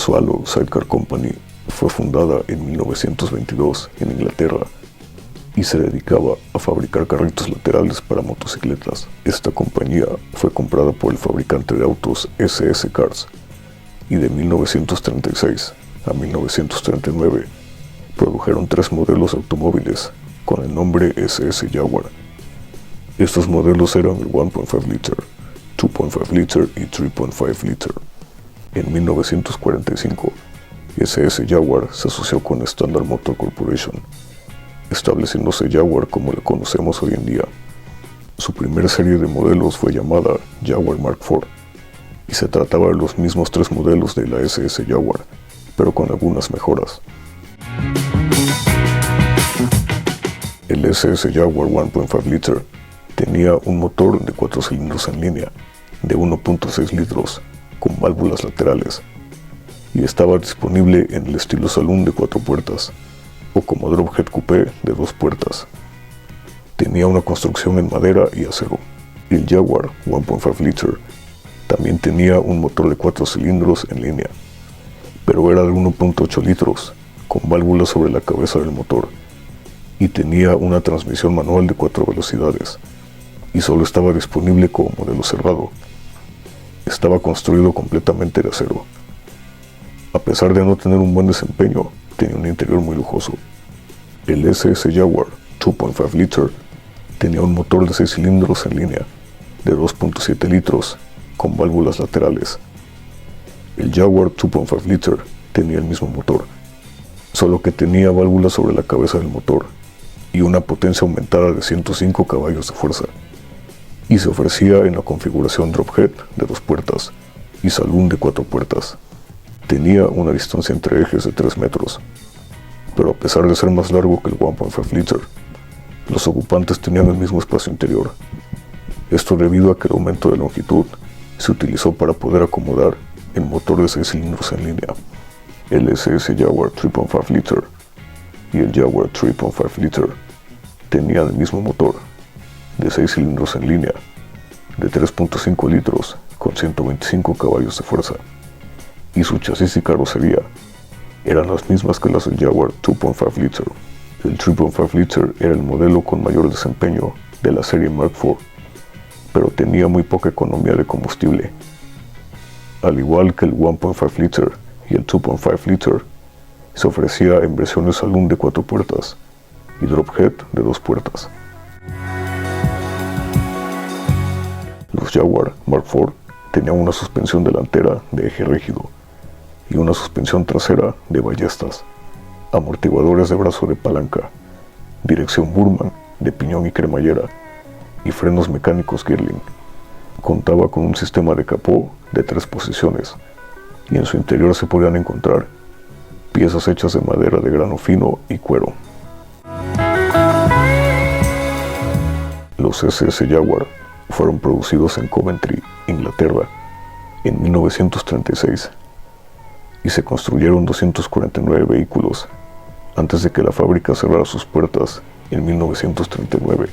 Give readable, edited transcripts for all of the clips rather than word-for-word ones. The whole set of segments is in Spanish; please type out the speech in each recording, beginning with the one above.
Swallow Sidecar Company fue fundada en 1922 en Inglaterra y se dedicaba a fabricar carritos laterales para motocicletas. Esta compañía fue comprada por el fabricante de autos SS Cars y de 1936 a 1939 produjeron 3 modelos automóviles con el nombre SS Jaguar. Estos modelos eran el 1.5 liter, 2.5 liter y 3.5 liter. En 1945, SS Jaguar se asoció con Standard Motor Corporation, estableciéndose Jaguar como la conocemos hoy en día. Su primera serie de modelos fue llamada Jaguar Mark IV y se trataba de los mismos 3 modelos de la SS Jaguar, pero con algunas mejoras. El SS Jaguar 1.5 liter tenía un motor de 4 cilindros en línea de 1.6 litros con válvulas laterales y estaba disponible en el estilo saloon de 4 puertas o como Drophead Coupé de 2 puertas. Tenía una construcción en madera y acero. El Jaguar 1.5 liter también tenía un motor de 4 cilindros en línea, pero era de 1.8 litros con válvulas sobre la cabeza del motor y tenía una transmisión manual de 4 velocidades y solo estaba disponible como modelo cerrado. Estaba construido completamente de acero. A pesar de no tener un buen desempeño, tenía un interior muy lujoso. El SS Jaguar 2.5 liter tenía un motor de 6 cilindros en línea de 2.7 litros con válvulas laterales. El Jaguar 2.5 liter tenía el mismo motor, solo que tenía válvulas sobre la cabeza del motor y una potencia aumentada de 105 caballos de fuerza, y se ofrecía en la configuración Drophead de 2 puertas y saloon de 4 puertas. Tenía una distancia entre ejes de 3 metros, pero a pesar de ser más largo que el 1.5 liter, los ocupantes tenían el mismo espacio interior. Esto debido a que el aumento de longitud se utilizó para poder acomodar el motor de 6 cilindros en línea. El SS Jaguar 3.5 liter y el Jaguar 3.5 liter tenían el mismo motor de 6 cilindros en línea de 3.5 litros con 125 caballos de fuerza, y su chasis y carrocería eran las mismas que las del Jaguar 2.5 liter. El 3.5 liter era el modelo con mayor desempeño de la serie Mark IV, pero tenía muy poca economía de combustible. Al igual que el 1.5 liter y el 2.5 liter, se ofrecía en versiones saloon de 4 puertas y Drophead de 2 puertas. Los Jaguar Mark IV tenían una suspensión delantera de eje rígido y una suspensión trasera de ballestas, amortiguadores de brazo de palanca, dirección Burman de piñón y cremallera y frenos mecánicos Girling. Contaba con un sistema de capó de 3 posiciones y en su interior se podían encontrar piezas hechas de madera de grano fino y cuero. Los SS Jaguar fueron producidos en Coventry, Inglaterra, en 1936 y se construyeron 249 vehículos antes de que la fábrica cerrara sus puertas en 1939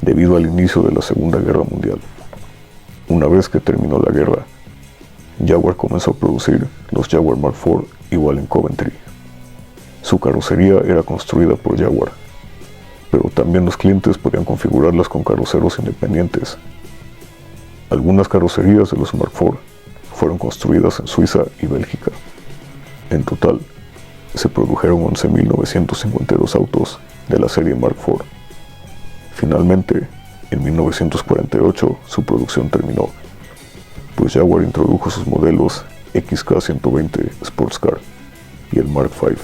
debido al inicio de la Segunda Guerra Mundial. Una vez que terminó la guerra, Jaguar comenzó a producir los Jaguar Mark IV igual en Coventry. Su carrocería era construida por Jaguar, pero también los clientes podían configurarlas con carroceros independientes. Algunas carrocerías de los Mark IV fueron construidas en Suiza y Bélgica. En total, se produjeron 11.952 autos de la serie Mark IV. Finalmente, en 1948 su producción terminó, pues Jaguar introdujo sus modelos XK120 Sports Car y el Mark V.